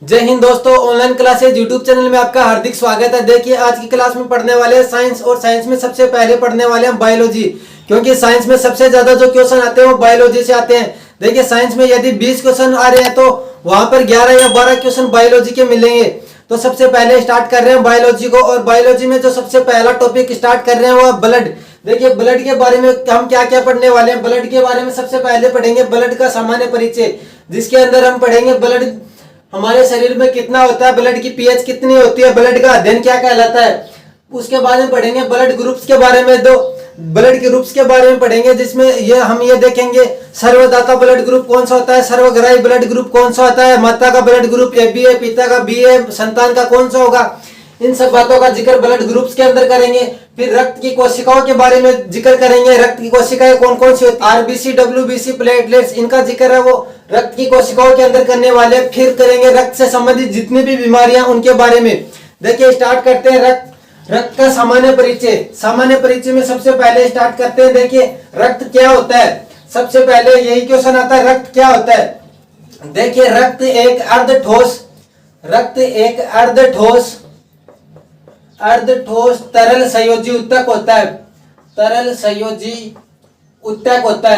जय हिंद दोस्तों, online classes YouTube channel में आपका हार्दिक स्वागत है। देखिए आज की क्लास में पढ़ने वाले हैं साइंस, और साइंस में सबसे पहले पढ़ने वाले हैं बायोलॉजी, क्योंकि साइंस में सबसे ज्यादा जो क्वेश्चन आते हैं वो बायोलॉजी से आते हैं। देखिए साइंस में यदि 20 क्वेश्चन आ रहे हैं तो वहां पर 11 या 12 क्वेश्चन बायोलॉजी के मिलेंगे। तो सबसे पहले स्टार्ट कर रहे हैं बायोलॉजी को, और बायोलॉजी में जो सबसे पहला टॉपिक स्टार्ट कर रहे हैं वो ब्लड। देखिए ब्लड के बारे में हम क्या क्या पढ़ने वाले हैं। ब्लड के बारे में सबसे पहले पढ़ेंगे ब्लड का सामान्य परिचय, जिसके अंदर हम पढ़ेंगे ब्लड हमारे शरीर में कितना होता है, ब्लड की पीएच कितनी होती है, ब्लड का अध्ययन क्या कहलाता है। उसके बाद में पढ़ेंगे ब्लड ग्रुप्स के बारे में, दो ब्लड के ग्रुप्स के बारे में पढ़ेंगे, जिसमें हम ये देखेंगे सर्वदाता ब्लड ग्रुप कौन सा होता है, सर्वग्राही ब्लड ग्रुप कौन सा होता है, माता का ब्लड ग्रुप ए बी है, पिता का बी है, संतान का कौन सा होगा। इन सब बातों का जिक्र ब्लड ग्रुप्स के अंदर करेंगे। फिर रक्त की कोशिकाओं के बारे में जिक्र करेंगे। रक्त की कोशिकाएं कौन कौन सी होती है, आरबीसी, डब्ल्यूबीसी, प्लेटलेट्स, इनका जिक्र है वो रक्त की कोशिकाओं के अंदर करने वाले। फिर करेंगे रक्त से संबंधित जितनी भी बीमारियां उनके बारे में। देखिए स्टार्ट करते हैं रक्त का सामान्य परिचय। सामान्य परिचय में सबसे पहले स्टार्ट करते हैं। देखिए रक्त क्या होता है, सबसे पहले यही क्वेश्चन आता है, रक्त क्या होता है। देखिए रक्त एक अर्धठोस तरल संयोजी उत्तक होता है। तरल संयोजी उत्तक होता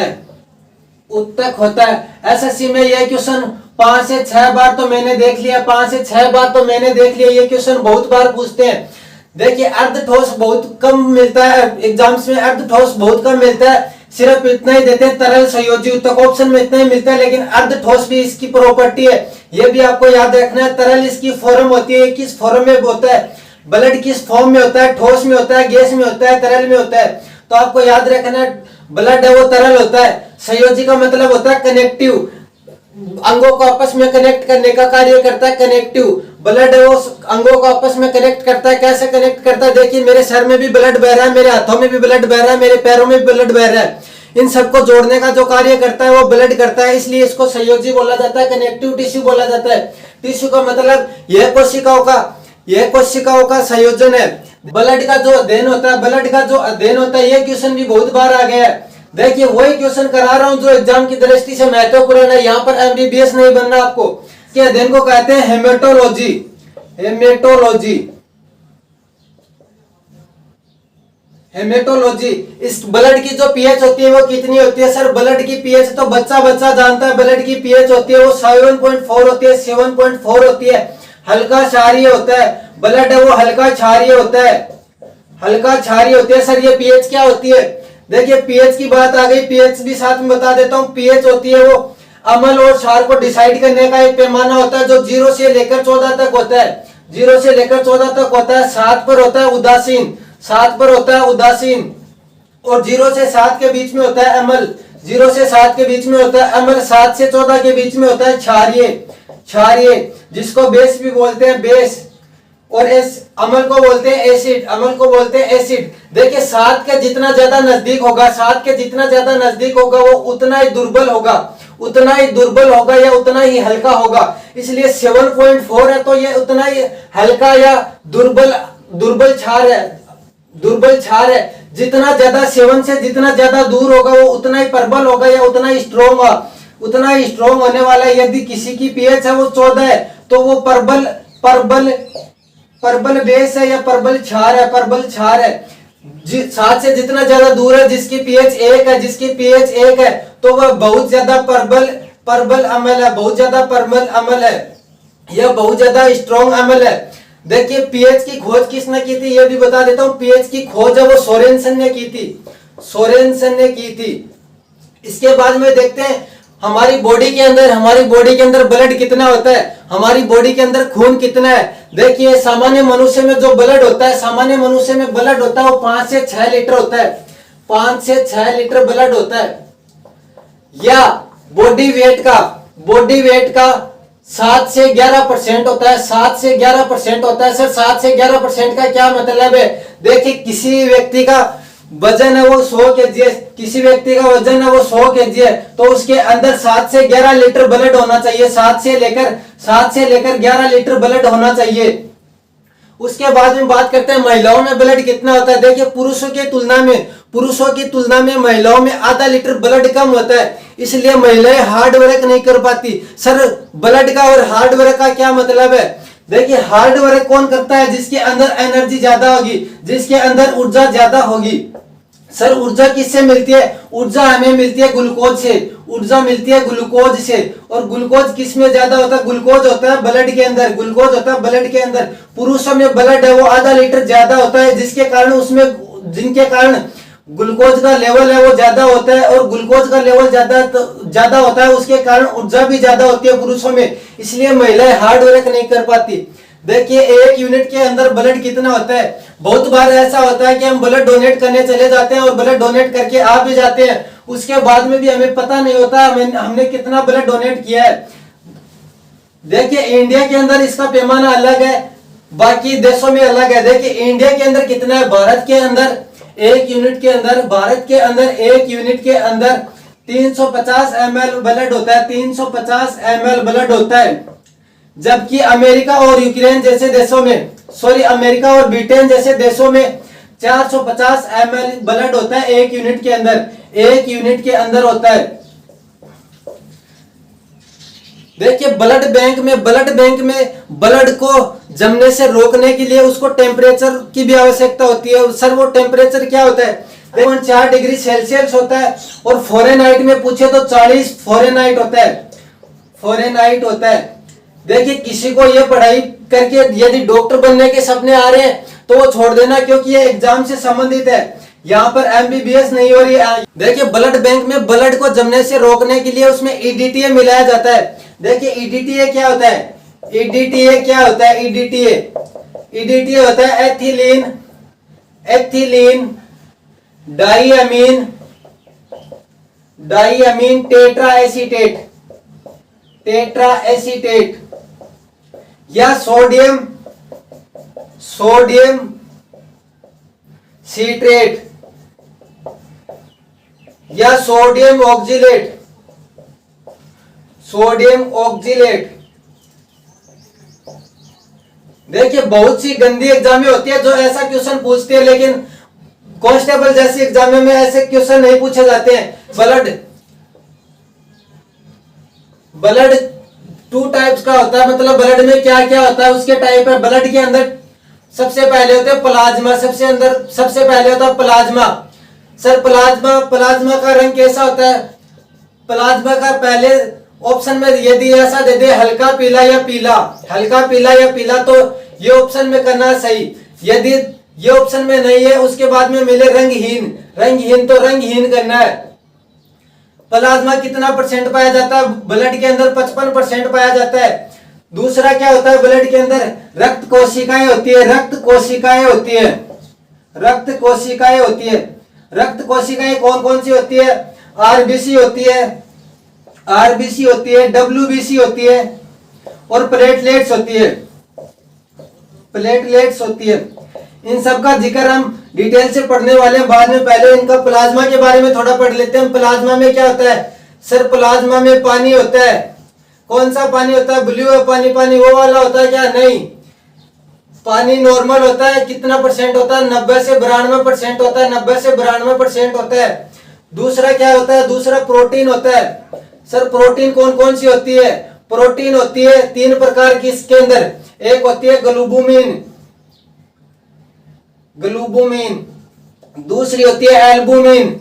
है। एसएससी में यह क्वेश्चन 5 से 6 बार तो मैंने देख लिया, 5 से 6 बार तो मैंने देख लिया। ये क्वेश्चन बहुत बार पूछते हैं। देखिए अर्धठोस बहुत कम मिलता है एग्जाम्स में, अर्धठोस बहुत कम मिलता है, सिर्फ इतना ही देते हैं तरल संयोजी उत्तक, ऑप्शन में इतना ही मिलता है। लेकिन अर्धठोस भी इसकी प्रॉपर्टी है, ये भी आपको याद रखना है। तरल इसकी फॉर्म होती है, किस फॉर्म में होता है, ब्लड किस फॉर्म में होता है, ठोस में होता है, गैस में होता है, तरल में होता है। तो आपको याद रखना है ब्लड है वो तरल होता है। संयोजी का मतलब होता है कनेक्टिव, अंगों को आपस में कनेक्ट करने का कार्य करता है कनेक्टिव। ब्लड है वो अंगों को आपस में कनेक्ट करता है। कैसे कनेक्ट करता है, देखिए मेरे सर में भी ब्लड बह रहा है, मेरे हाथों में भी ब्लड बह रहा है, मेरे पैरों में भी ब्लड बह रहा है। इन सबको जोड़ने का जो कार्य करता है वो ब्लड करता है, इसलिए इसको संयोजी बोला जाता है, कनेक्टिव टिश्यू बोला जाता है। टिश्यू का मतलब यह कोशिकाओं का संयोजन है। ब्लड का जो अध्ययन होता है, ये क्वेश्चन भी बहुत बार आ गया है। देखिए वही क्वेश्चन करा रहा हूं जो एग्जाम की दृष्टि से महत्वपूर्ण है। यहाँ पर एमबीबीएस नहीं बनना आपको। के अध्ययन को कहते हैं हेमेटोलॉजी। इस ब्लड की जो पीएच होती है वो कितनी होती है सर, ब्लड की पीएच तो बच्चा जानता है। ब्लड की पीएच होती है वो 7.4 होती है, 7.4 होती है। हल्का क्षारीय होता है ब्लड है वो, हल्का क्षारीय होता है। सर ये पीएच क्या होती है, देखिए पीएच की बात आ गई, पीएच भी साथ में बता देता हूँ। पीएच होती है वो अम्ल और क्षार को डिसाइड करने का एक पैमाना होता है, जो 0 से लेकर 14 तक होता है। 0 से लेकर 14 तक होता है। 7 पर होता है उदासीन, और 0 से 7 के बीच में होता है अम्ल। 0 से 7 के बीच में होता है अम्ल, 7 से 14 के बीच में होता है क्षारीय, जिसको बेस भी बोलते हैं, बेस। और अम्ल को बोलते हैं एसिड। देखिए 7 के जितना ज्यादा नजदीक होगा वो उतना ही दुर्बल होगा या उतना ही हल्का होगा। इसलिए 7.4 है तो ये उतना ही हल्का या दुर्बल क्षार है। जितना ज्यादा 7 से जितना ज्यादा दूर होगा वो उतना ही प्रबल होगा या उतना ही स्ट्रॉन्ग होने वाला है। यदि किसी की पीएच है वो 14 है तो वो प्रबल बेस है या प्रबल क्षार है। 7 से जितना ज्यादा दूर है, जिसकी पीएच 1 है, तो वह बहुत ज्यादा प्रबल अम्ल है, यह बहुत ज्यादा स्ट्रॉन्ग अम्ल है। देखिए पीएच की खोज किसने की थी, यह भी बता देता हूं। पीएच की खोज है वो सोरेनसन ने की थी। इसके बाद में देखते हैं हमारी बॉडी के अंदर ब्लड कितना होता है, हमारी बॉडी के अंदर खून कितना है। देखिए सामान्य मनुष्य में जो ब्लड होता है वो 5 से 6 लीटर होता है। 5 से 6 लीटर ब्लड होता है। या बॉडी वेट का 7 से 11% होता है। 7 से 11% होता है। सर 7 से 11% का क्या मतलब है, देखिए किसी व्यक्ति का वजन है वो 100 kg है, तो उसके अंदर 7 से 11 लीटर ब्लड होना चाहिए। 7 से लेकर 11 लीटर ब्लड होना चाहिए। उसके बाद में बात करते हैं महिलाओं में ब्लड कितना होता है। देखिए पुरुषों की तुलना में महिलाओं में आधा लीटर ब्लड कम होता है। इसलिए महिलाएं हार्ड वर्क नहीं कर पाती। सर ब्लड का और हार्ड वर्क का क्या मतलब है? देखिए हार्ड वर्क कौन करता है? जिसके अंदर एनर्जी ज्यादा होगी, जिसके अंदर ऊर्जा ज्यादा होगी। सर ऊर्जा किससे मिलती है? ऊर्जा हमें मिलती है ग्लूकोज से, ऊर्जा मिलती है ग्लूकोज से। और ग्लूकोज किस में ज्यादा होता है? ग्लूकोज होता है ब्लड के अंदर, ग्लूकोज होता है ब्लड के अंदर। पुरुषों में ब्लड है वो आधा लीटर ज्यादा होता है, जिसके कारण उसमें, जिनके कारण ग्लूकोज का लेवल है वो ज्यादा होता है। और ग्लूकोज का लेवल ज्यादा होता है, उसके कारण ऊर्जा भी ज्यादा होती है पुरुषों में, इसलिए महिलाएं हार्ड वर्क नहीं कर पाती। देखिए 1 यूनिट के अंदर ब्लड कितना होता है? बहुत बार ऐसा होता है कि हम ब्लड डोनेट करने चले जाते हैं और ब्लड डोनेट करके आ भी जाते हैं, उसके बाद में भी हमें पता नहीं होता हमने कितना ब्लड डोनेट किया है। देखिए इंडिया के अंदर इसका पैमाना अलग है, बाकी देशों में अलग है। देखिए इंडिया के अंदर कितना है? भारत के अंदर 1 यूनिट के अंदर, भारत के अंदर 1 यूनिट के अंदर 350 ml ब्लड होता है, 350 ml ब्लड होता है। जबकि अमेरिका और यूक्रेन जैसे देशों में, अमेरिका और ब्रिटेन जैसे देशों में 450 ml ब्लड होता है 1 यूनिट के अंदर, 1 यूनिट के अंदर होता है। देखिए ब्लड बैंक में ब्लड को जमने से रोकने के लिए उसको टेम्परेचर की भी आवश्यकता होती है। सर वो टेम्परेचर क्या होता है? 4 डिग्री सेल्सियस होता है। और फ़ारेनहाइट में पूछे तो 40 फ़ारेनहाइट होता है, फ़ारेनहाइट होता है। देखिए किसी को ये पढ़ाई करके यदि डॉक्टर बनने के सपने आ रहे हैं तो वो छोड़ देना, क्योंकि ये एग्जाम से संबंधित है, यहाँ पर एमबीबीएस नहीं हो रही है। देखिए ब्लड बैंक में ब्लड को जमने से रोकने के लिए उसमें ईडीटीए मिलाया जाता है। देखिए ईडीटीए क्या होता है? ईडीटीए क्या होता है? ईडीटीए होता है एथिलीन डाइअमीन टेट्रा एसीटेट या सोडियम सीट्रेट या सोडियम ऑक्जिलेट। देखिए बहुत सी गंदी एग्जामें होती है जो ऐसा क्वेश्चन पूछते हैं, लेकिन कांस्टेबल जैसी एग्जामें में ऐसे क्वेश्चन नहीं पूछे जाते हैं। ब्लड 2 टाइप्स का होता है, मतलब ब्लड में क्या क्या होता है उसके टाइप है। ब्लड के अंदर सबसे पहले होते हैं प्लाज्मा, सबसे पहले होता है प्लाज्मा। सर प्लाज्मा का रंग कैसा होता है? प्लाज्मा का पहले ऑप्शन में यदि ऐसा दे दे हल्का पीला या पीला, तो ये ऑप्शन में करना सही। यदि ये ऑप्शन में नहीं है, उसके बाद में मिले रंगहीन, तो रंगहीन करना है। प्लाज्मा कितना परसेंट पाया जाता है? ब्लड के अंदर 55% पाया जाता है। दूसरा क्या होता है? ब्लड के अंदर रक्त कोशिकाएं होती है, रक्त कोशिकाएं कौन कौन सी होती है? आरबीसी होती है, डब्ल्यूबीसी होती है और प्लेटलेट्स होती है। इन सब का जिक्र हम डिटेल से पढ़ने वाले हैं बाद में, पहले इनका प्लाज्मा के बारे में थोड़ा पढ़ लेते हैं। प्लाज्मा में क्या होता है? सर प्लाज्मा में पानी होता है। कौन सा पानी होता है? ब्लू है पानी वो वाला होता है क्या? नहीं, पानी नॉर्मल होता है। कितना परसेंट होता है? 90 से 92% होता है, 90 से 92% होता है। दूसरा क्या होता है? दूसरा प्रोटीन होता है। सर प्रोटीन कौन कौन सी होती है? प्रोटीन होती है 3 प्रकार की इसके अंदर। एक होती है ग्लूबुमिन, दूसरी होती है एल्बुमिन,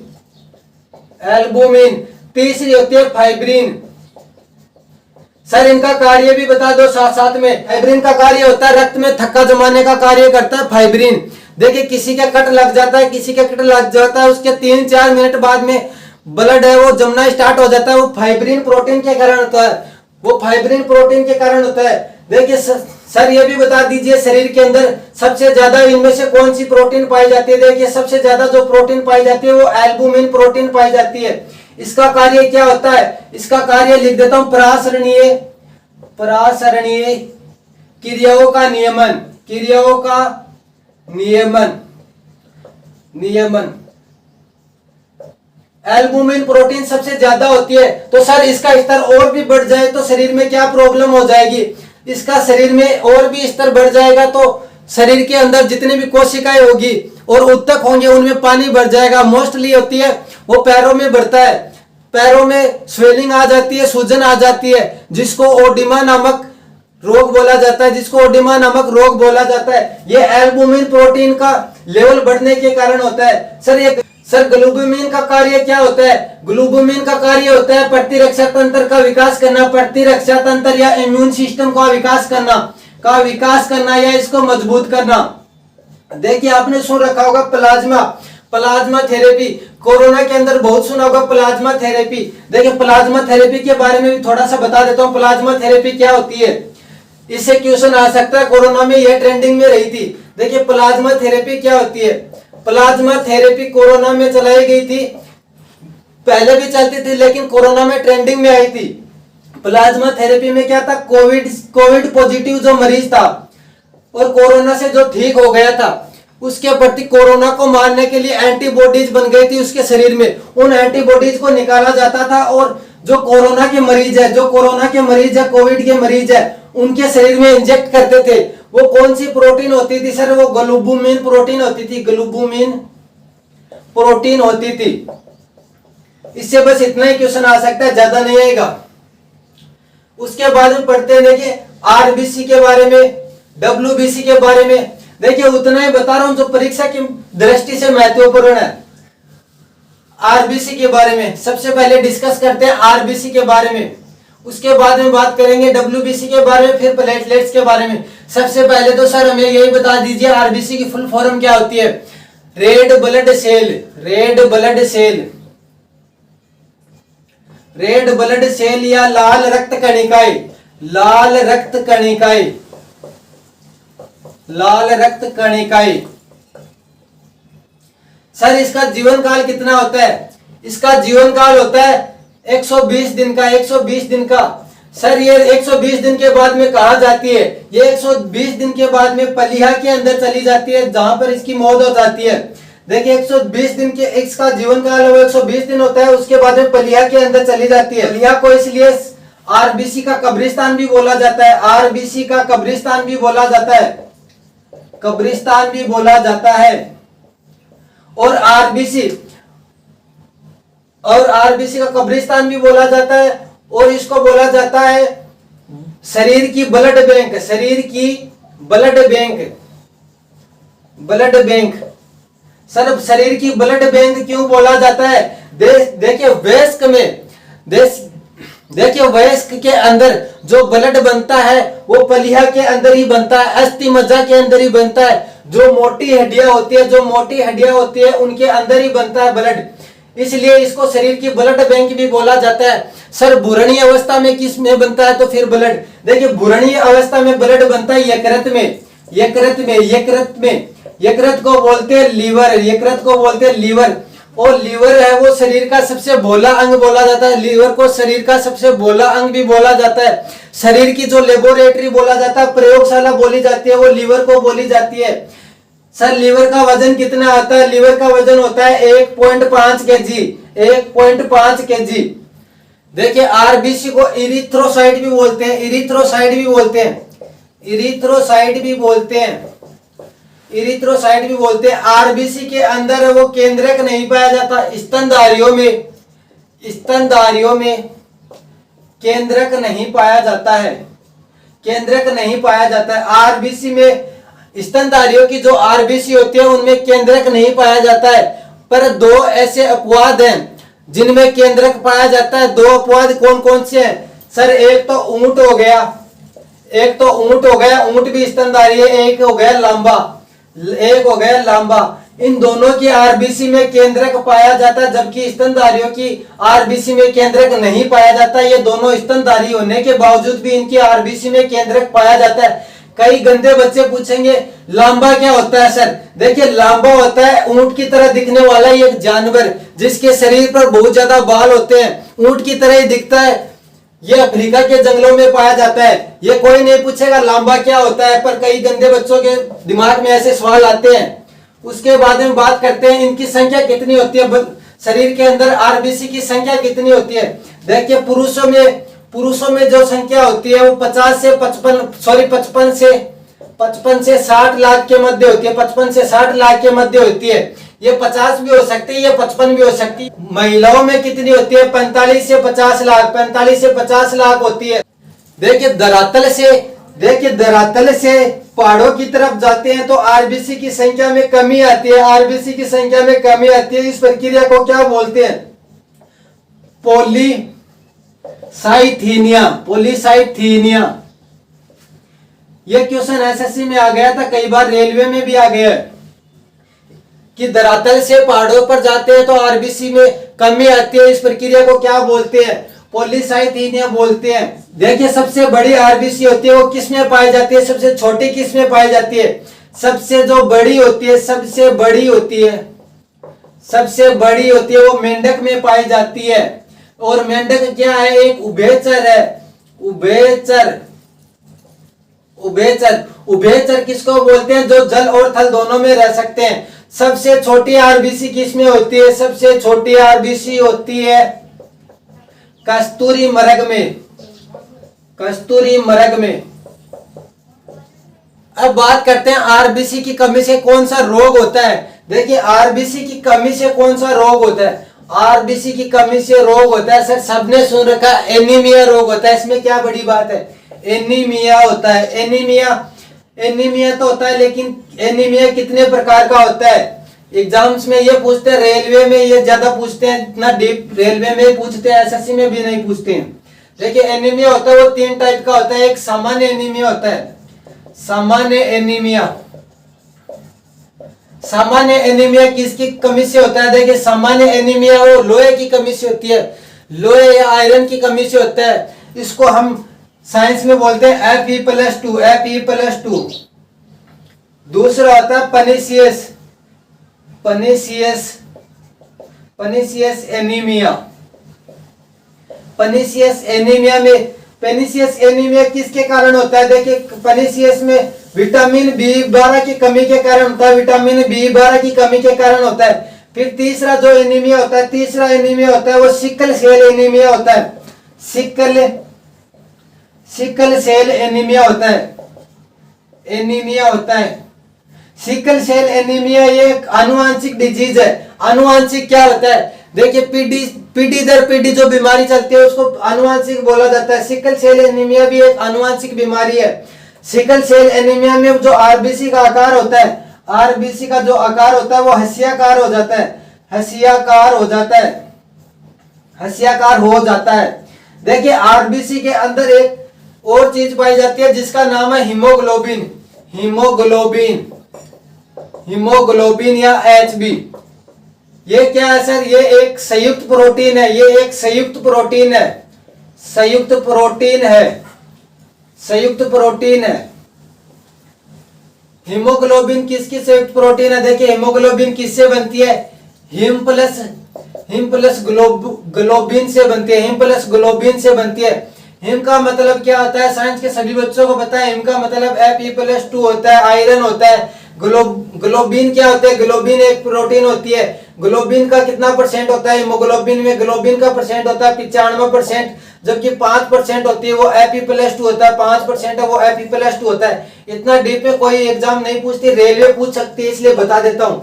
तीसरी होती है फाइब्रिन। सर इनका कार्य भी बता दो साथ साथ में। फाइब्रिन का कार्य होता है रक्त में थक्का जमाने का कार्य करता है फाइब्रिन। देखिए किसी का कट लग जाता है, उसके 3-4 मिनट बाद में ब्लड है वो जमना स्टार्ट हो जाता है। वो फाइब्रिन प्रोटीन के कारण होता है, देखिए सर ये भी बता दीजिए शरीर के अंदर सबसे ज्यादा इनमें से कौन सी प्रोटीन पाई जाती है? देखिए सबसे ज्यादा जो प्रोटीन पाई जाती है वो एल्बुमिन प्रोटीन पाई जाती है। इसका कार्य क्या होता है? इसका कार्य लिख देता हूं, परासरणीय क्रियाओं का नियमन। एल्बुमिन प्रोटीन सबसे ज्यादा होती है, तो सर इसका स्तर और भी बढ़ जाए तो शरीर में क्या प्रॉब्लम हो जाएगी? इसका शरीर में और भी स्तर बढ़ जाएगा तो शरीर के अंदर जितनी भी कोशिकाएं होगी और उत्तक होंगे उनमें पानी बढ़ जाएगा। मोस्टली होती है वो पैरों में बढ़ता है। पैरों में स्वेलिंग आ जाती है, सूजन आ जाती है, जिसको ओडिमा नामक रोग बोला जाता है, जिसको ओडिमा नामक रोग बोला जाता है। ये एल्बुमिन प्रोटीन का लेवल बढ़ने के कारण होता है। सर ग्लूटामिन का कार्य क्या होता है? ग्लूटामिन का कार्य होता है प्रतिरक्षा तंत्र का विकास करना, प्रतिरक्षा तंत्र या इम्यून सिस्टम का विकास करना या इसको मजबूत करना। देखिए आपने सुन रखा होगा प्लाज्मा थेरेपी, कोरोना के अंदर बहुत सुना होगा प्लाज्मा थेरेपी। देखिए प्लाज्मा थेरेपी के बारे में भी थोड़ा सा बता देता हूँ, प्लाज्मा थेरेपी क्या होती है। इससे क्वेश्चन आ सकता है, कोरोना में यह ट्रेंडिंग में रही थी। देखिए प्लाज्मा थेरेपी क्या होती है। प्लाज्मा थेरेपी कोरोना में चलाई गई थी, पहले भी चलती थी लेकिन कोरोना में ट्रेंडिंग में आई थी। प्लाज्मा थेरेपी में क्या था, कोविड पॉजिटिव जो मरीज था और कोरोना से जो ठीक हो गया था, उसके प्रति कोरोना को मारने के लिए एंटीबॉडीज बन गई थी उसके शरीर में। उन एंटीबॉडीज को निकाला जाता था और जो कोरोना के मरीज है, कोविड के मरीज है, उनके शरीर में इंजेक्ट करते थे। वो कौन सी प्रोटीन होती थी सर? वो ग्लूटामिन प्रोटीन होती थी, ग्लूटामिन प्रोटीन होती थी। इससे बस इतना ही क्वेश्चन आ सकता है, ज्यादा नहीं आएगा। उसके बाद में पढ़ते हैं देखिए आरबीसी के बारे में, डब्ल्यूबीसी के बारे में। देखिए उतना ही बता रहा हूं जो परीक्षा की दृष्टि से महत्वपूर्ण है। आरबीसी के बारे में सबसे पहले डिस्कस करते हैं, आरबीसी के बारे में। उसके बाद में बात करेंगे डब्ल्यूबीसी के बारे में, फिर प्लेटलेट्स के बारे में। सबसे पहले तो सर हमें यही बता दीजिए आरबीसी की फुल फॉर्म क्या होती है? Red blood cell, red blood cell, red blood cell या लाल रक्त कणिकाएं, लाल रक्त कणिकाएं, लाल रक्त कणिकाएं। सर इसका जीवन काल कितना होता है? इसका जीवन काल होता है 120 दिन का, 120 दिन का। सर ये 120 दिन के बाद में कहा जाती है, ये 120 दिन के बाद में पलिया के अंदर चली जाती है, जहां पर इसकी मौत हो जाती है। देखिए 120 दिन के इसका जीवन काल है, वो 120 दिन होता है। उसके बाद में पलिया के अंदर चली जाती है। पलिया को इसलिए आरबीसी का कब्रिस्तान भी बोला जाता है, आरबीसी का कब्रिस्तान भी बोला जाता है, कब्रिस्तान भी बोला जाता है। और आरबीसी का कब्रिस्तान भी बोला जाता है। और इसको बोला जाता है शरीर की ब्लड बैंक, शरीर की blood bank, blood bank. Sir शरीर की ब्लड बैंक क्यों बोला जाता है? देखिए वयस्क के अंदर जो ब्लड बनता है वो पलिया के अंदर ही बनता है, अस्थि मज्जा के अंदर ही बनता है। जो मोटी हड्डियां होती है उनके अंदर ही बनता है ब्लड, इसलिए इसको शरीर की ब्लड बैंक भी बोला जाता है। सर भ्रूणीय अवस्था में किस में बनता है? तो फिर ब्लड, देखिए भ्रूणीय अवस्था में ब्लड बनता है यकृत में, यकृत को बोलते हैं लीवर, यकृत को बोलते हैं लीवर। और लीवर है वो शरीर का सबसे भोला अंग बोला जाता है, लीवर को शरीर का सबसे भोला अंग भी बोला जाता है। शरीर की जो लेबोरेटरी बोला जाता है, प्रयोगशाला बोली जाती है, वो लीवर को बोली जाती है। सर लीवर का वजन कितना आता है? लीवर का वजन होता है 1.5 केजी, 1.5 केजी। देखिए आरबीसी को इरिथ्रोसाइट भी बोलते हैं, इरिथ्रोसाइट भी बोलते हैं। आरबीसी के अंदर वो केंद्रक नहीं पाया जाता, स्तनधारियों में केंद्रक नहीं पाया जाता है, आरबीसी में स्तनधारियों की जो आरबीसी होती है उनमें केंद्रक नहीं पाया जाता है। पर दो ऐसे अपवाद हैं जिनमें केंद्रक पाया जाता है। दो अपवाद कौन कौन से हैं? सर एक तो ऊंट हो गया, ऊंट भी स्तनधारी है। एक हो गया लांबा, इन दोनों की आरबीसी में केंद्रक पाया जाता है, जबकि स्तनधारियों की आरबीसी में केंद्रक नहीं पाया जाता। ये दोनों स्तनधारी होने के बावजूद भी इनकी आरबीसी में केंद्रक पाया जाता है। कई गंदे बच्चे पूछेंगे लांबा क्या होता है? सर देखिए लांबा होता है ऊंट की तरह दिखने वाला एक जानवर, जिसके शरीर पर बहुत ज्यादा बाल होते हैं, ऊंट की तरह ही दिखता है। ये अफ्रीका के जंगलों में पाया जाता है। ये कोई नहीं पूछेगा लांबा क्या होता है, पर कई गंदे बच्चों के दिमाग में ऐसे सवाल आते हैं। उसके बाद में बात करते हैं इनकी संख्या कितनी होती है, शरीर के अंदर आरबीसी की संख्या कितनी होती है। देखिए पुरुषों में जो संख्या होती है वो 55 से 60 लाख के मध्य होती है, 55 से 60 लाख के मध्य होती है। ये 50 भी हो सकती है, ये 55 भी हो सकती है। महिलाओं में कितनी होती है? 45 से 50 लाख, 45 से 50 लाख होती है। देखिए धरातल से पहाड़ों की तरफ जाते हैं तो आरबीसी की संख्या में कमी आती है, आरबीसी की संख्या में कमी आती है। इस प्रक्रिया को क्या बोलते हैं? पॉलीसाइथीनिया। यह क्वेश्चन एसएससी में आ गया था, कई बार रेलवे में भी आ गया है कि धरातल से पहाड़ों पर जाते हैं तो आरबीसी में कमी आती है। इस प्रक्रिया को क्या बोलते हैं? पॉलीसाइथीनिया बोलते हैं। देखिए सबसे बड़ी आरबीसी होती है वो किस में पाई जाती है? सबसे छोटी किस में पाई जाती है? सबसे बड़ी होती है वो मेंढक में पाई जाती है। और मेंढक क्या है? एक उभयचर है। उभयचर किसको बोलते हैं? जो जल और थल दोनों में रह सकते हैं। सबसे छोटी आरबीसी किस में होती है? सबसे छोटी आरबीसी होती है कस्तूरी मृग में। अब बात करते हैं आरबीसी की कमी से कौन सा रोग होता है। देखिए आरबीसी की कमी से कौन सा रोग होता है? आरबीसी की कमी से रोग होता है, सर सबने सुन रखा, एनीमिया रोग होता है। इसमें क्या बड़ी बात है? एनीमिया होता है। एनीमिया तो होता है, लेकिन एनीमिया कितने प्रकार का होता है? एग्जाम्स में ये पूछते हैं, रेलवे में ये ज्यादा पूछते हैं, इतना डीप रेलवे में पूछते हैं, एसएससी में भी नहीं पूछते हैं। देखिए एनीमिया होता है वो 3 टाइप का होता है। एक सामान्य एनीमिया होता है। सामान्य एनीमिया किसकी कमी से होता है? देखिए सामान्य एनीमिया वो लोहे की कमी से होती है, लोहे या आयरन की कमी से होता है। इसको हम साइंस में बोलते हैं Fe+2। दूसरा होता है पनीसियस एनीमिया किसके कारण होता है? देखिए पनीसियस में विटामिन B12 की कमी के कारण होता है, विटामिन B12 की कमी के कारण होता है। फिर तीसरा जो एनीमिया होता है, वो सिकल सेल एनीमिया होता है। सिकल सेल एनीमिया होता है। सिकल सेल एनीमिया ये एक आनुवांशिक डिजीज है। आनुवांशिक क्या होता है? देखिए पीढ़ी दर पीढ़ी जो बीमारी चलती है उसको आनुवांशिक बोला जाता है। सिकल सेल एनीमिया भी एक आनुवांशिक बीमारी है। सिकल सेल एनीमिया में जो आरबीसी का आकार होता है वो हसियाकार हो जाता है। देखिए आरबीसी के अंदर एक और चीज पाई जाती है जिसका नाम है हीमोग्लोबिन या एचबी। ये क्या है सर? ये एक संयुक्त प्रोटीन है। हीमोग्लोबिन किसकी संयुक्त प्रोटीन है? देखिए हीमोग्लोबिन किससे बनती है? हिम प्लस ग्लोबिन से बनती है। हिम का मतलब क्या होता है? साइंस के सभी बच्चों को पता है। हिम का मतलब Fe+2 होता है, आयरन होता है। ग्लोबिन क्या होता है? ग्लोबिन एक प्रोटीन होती है। ग्लोबिन का कितना परसेंट होता है हीमोग्लोबिन में? ग्लोबिन का परसेंट होता है 95%, जबकि 5% होती है वो Fe+2 होता है। 5% है वो Fe+2 होता है। इतना डीप में कोई एग्जाम नहीं पूछती, रेलवे पूछ सकती है, इसलिए बता देता हूं।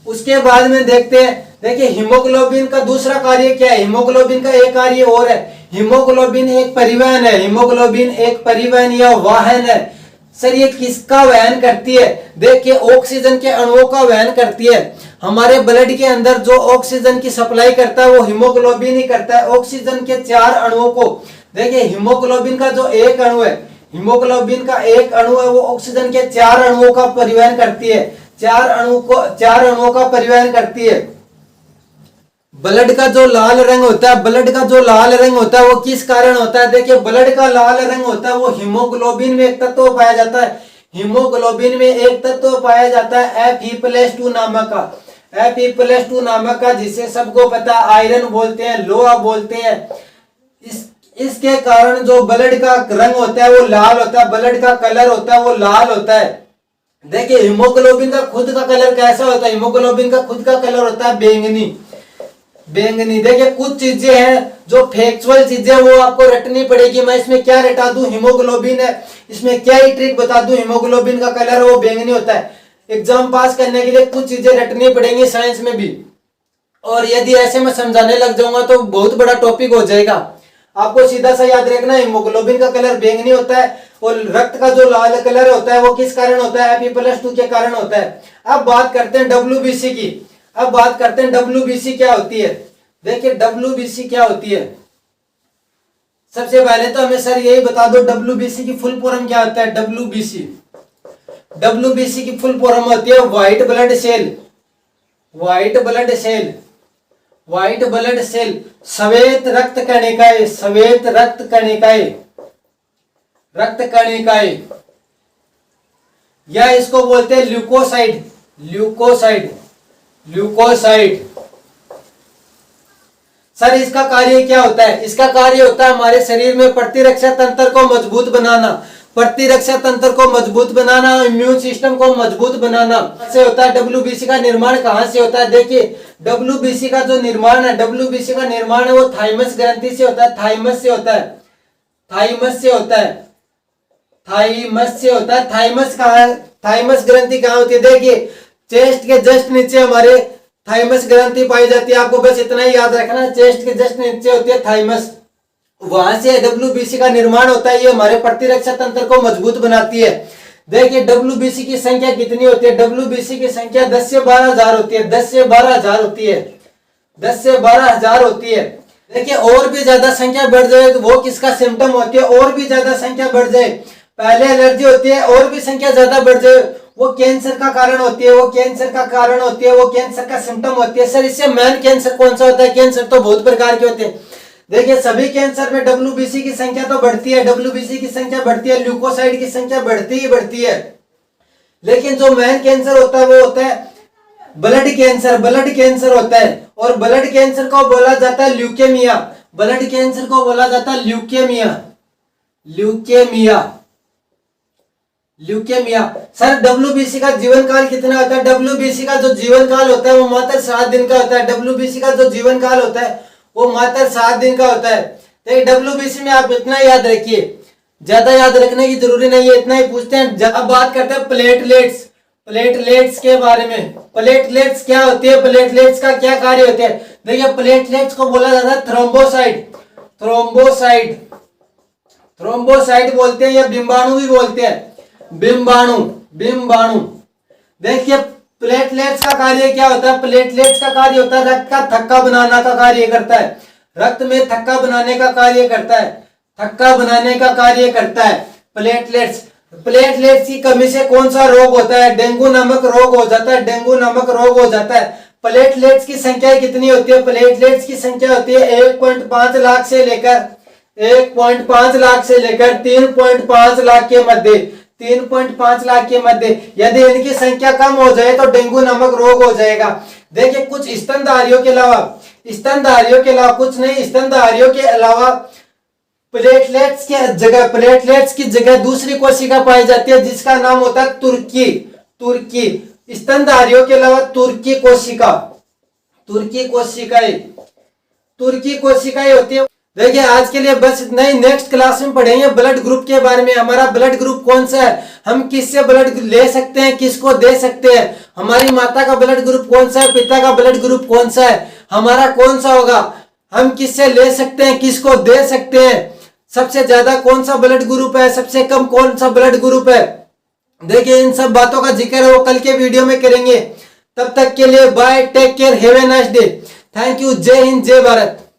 उसके बाद में देखते हैं, देखिए हीमोग्लोबिन का दूसरा कार्य क्या है? हीमोग्लोबिन का एक कार्य और है। हीमोग्लोबिन एक परिवहन या वाहन है। सर ये किसका वहन करती है? देखिए ऑक्सीजन के अणुओं का वहन करती है। हमारे ब्लड के अंदर जो ऑक्सीजन की सप्लाई करता है वो हीमोग्लोबिन ही करता है। ऑक्सीजन के 4 अणुओं को, देखिए हीमोग्लोबिन का जो एक अणु है, वो ऑक्सीजन के 4 अणुओं का परिवहन करती है। 4 अणुओं का परिवहन करती है। ब्लड का जो लाल रंग होता है वो किस कारण होता है? देखिए ब्लड का लाल रंग होता है वो हीमोग्लोबिन में एक तत्व पाया जाता है। Fe+2 नामक का, जिसे सबको पता आयरन बोलते हैं, लोहा बोलते हैं। इसके कारण जो ब्लड का रंग होता है वो लाल होता है, ब्लड का कलर होता है वो लाल होता है। देखिए हीमोग्लोबिन का खुद का कलर कैसा होता है? हीमोग्लोबिन का खुद का कलर होता है बैंगनी। देखिए कुछ चीजें हैं जो फैक्चुअल चीजें वो आपको रटनी पड़ेगी। मैं इसमें क्या रटा दूं? हीमोग्लोबिन है, इसमें क्या ही ट्रिक बता दूं? हीमोग्लोबिन का कलर वो बैंगनी होता है। एग्जाम पास करने के लिए कुछ चीजें रटनी पड़ेंगी साइंस में भी। और यदि ऐसे में समझाने लग जाऊंगा तो बहुत बड़ा टॉपिक हो जाएगा। आपको सीधा सा याद रखना है, हीमोग्लोबिन का कलर बैंगनी होता है और रक्त का जो लाल कलर होता है वो किस कारण होता है, Fe+2 के कारण होता है। अब बात करते हैं WBC की। अब बात करते हैं WBC क्या होती है। देखिए WBC क्या होती है। सबसे पहले तो हमें सर यही बता दो WBC की फुल फॉर्म क्या होता है। WBC की फुल फॉर्म होती है white blood cell. White blood cell, white blood cell, श्वेत रक्त कणिकाएं, श्वेत रक्त कणिकाएं, रक्त कणिकाएं, या इसको बोलते हैं ल्यूकोसाइड, ल्यूकोसाइड, ल्यूकोसाइड। सर इसका कार्य क्या होता है। इसका कार्य होता है हमारे शरीर में प्रतिरक्षा तंत्र को मजबूत बनाना, प्रतिरक्षा तंत्र को मजबूत बनाना, इम्यून सिस्टम को मजबूत बनाना से होता है। WBC का निर्माण कहां से होता है। देखिए WBC का जो निर्माण है, WBC का निर्माण है वो थाइमस ग्रंथि से होता है, थाइमस से होता है, थाइमस से होता है, थाइमस से होता है। थाइमस कहाँ है, थाइमस ग्रंथि कहाँ होती है। देखिए चेस्ट के जस्ट नीचे हमारे थाइमस ग्रंथि पाई जाती है। आपको बस इतना ही याद रखना, चेस्ट के जस्ट नीचे होती है थाइमस, वहां से WBC का निर्माण होता है। ये हमारे प्रतिरक्षा तंत्र को मजबूत बनाती है। देखिए WBC की संख्या कितनी होती है। WBC की संख्या 10 से 12,000 होती है, 10 से 12,000 होती है, 10 से 12,000 होती है। देखिए और भी ज्यादा संख्या बढ़ जाए तो वो किसका सिम्टम होती है। और भी ज्यादा संख्या बढ़ जाए, पहले एलर्जी होती है, और भी संख्या ज्यादा बढ़ जाए वो कैंसर का कारण होती है, वो कैंसर का कारण होती है, वो कैंसर का सिम्टम होती है। सर इससे मेन कैंसर कौन सा होता है। कैंसर तो बहुत प्रकार के होते हैं। देखिए सभी कैंसर में WBC की संख्या तो बढ़ती है, WBC की संख्या बढ़ती है, ल्यूकोसाइड की संख्या बढ़ती ही बढ़ती है। लेकिन जो मेन कैंसर होता है वो होता है ब्लड कैंसर, ब्लड कैंसर होता है। और ब्लड कैंसर को बोला जाता है ल्यूकेमिया, ब्लड कैंसर को बोला जाता है leukaemia, leukaemia, leukaemia. Sir WBC का जीवन काल कितना होता है। WBC का जो जीवन काल होता है वो मात्र 7 दिन का होता है। WBC का जो जीवन काल होता है वो मात्र 7 दिन का होता है। तो WBC में आप इतना याद रखिए, ज्यादा याद रखने की जरूरी नहीं है, इतना ही पूछते हैं। अब बात करते हैं प्लेटलेट्स, प्लेटलेट्स के बारे में। प्लेटलेट्स क्या होती है, प्लेटलेट्स का क्या कार्य होते हैं। देखिए प्लेटलेट्स को बोला जाता है थ्रोम्बोसाइट, थ्रोम्बोसाइट, थ्रोम्बोसाइट बोलते हैं या बिंबाणु भी बोलते हैं, बिंबाणु, बिंबाणु। देखिए प्लेटलेट्स का कार्य क्या होता है। प्लेटलेट्स का कार्य होता है रक्त का थक्का बनाने का कार्य करता है, रक्त में थक्का बनाने का कार्य करता है, थक्का बनाने का कार्य करता है प्लेटलेट्स। प्लेटलेट्स की कमी से कौन सा रोग होता है। डेंगू नामक रोग हो जाता है, डेंगू नामक रोग हो जाता है। प्लेटलेट्स की संख्या कितनी होती है। प्लेटलेट्स की संख्या होती है 1.5 लाख से लेकर 1.5 लाख से लेकर 3.5 लाख के मध्य, 3.5 लाख के मध्य। यदि इनकी संख्या कम हो जाए तो डेंगू नामक रोग हो जाएगा। देखिए कुछ स्तनधारियों के अलावा, स्तनधारियों के अलावा कुछ नहीं, स्तनधारियों के अलावा प्लेटलेट्स के जगह, प्लेटलेट्स की जगह दूसरी कोशिका पाई जाती है जिसका नाम होता है तुर्की, तुर्की। स्तनधारियों के अलावा तुर्की कोशिका, तुर्की कोशिकाएं, तुर्की कोशिकाएं होती है। देखिए आज के लिए बस इतना ही। नेक्स्ट क्लास में पढ़ेंगे ब्लड ग्रुप के बारे में। हमारा ब्लड ग्रुप कौन सा है, हम किससे ब्लड ले सकते हैं, किसको दे सकते हैं, हमारी माता का ब्लड ग्रुप कौन सा है, पिता का ब्लड ग्रुप कौन सा है, हमारा कौन सा होगा, हम किससे ले सकते हैं, किसको दे सकते हैं, सबसे ज्यादा कौन सा ब्लड ग्रुप है, सबसे कम कौन सा ब्लड ग्रुप है। देखिए इन सब बातों का जिक्र है वो कल के वीडियो में करेंगे। तब तक के लिए bye, take care, have a nice day. Thank you. जय हिंद, जय भारत।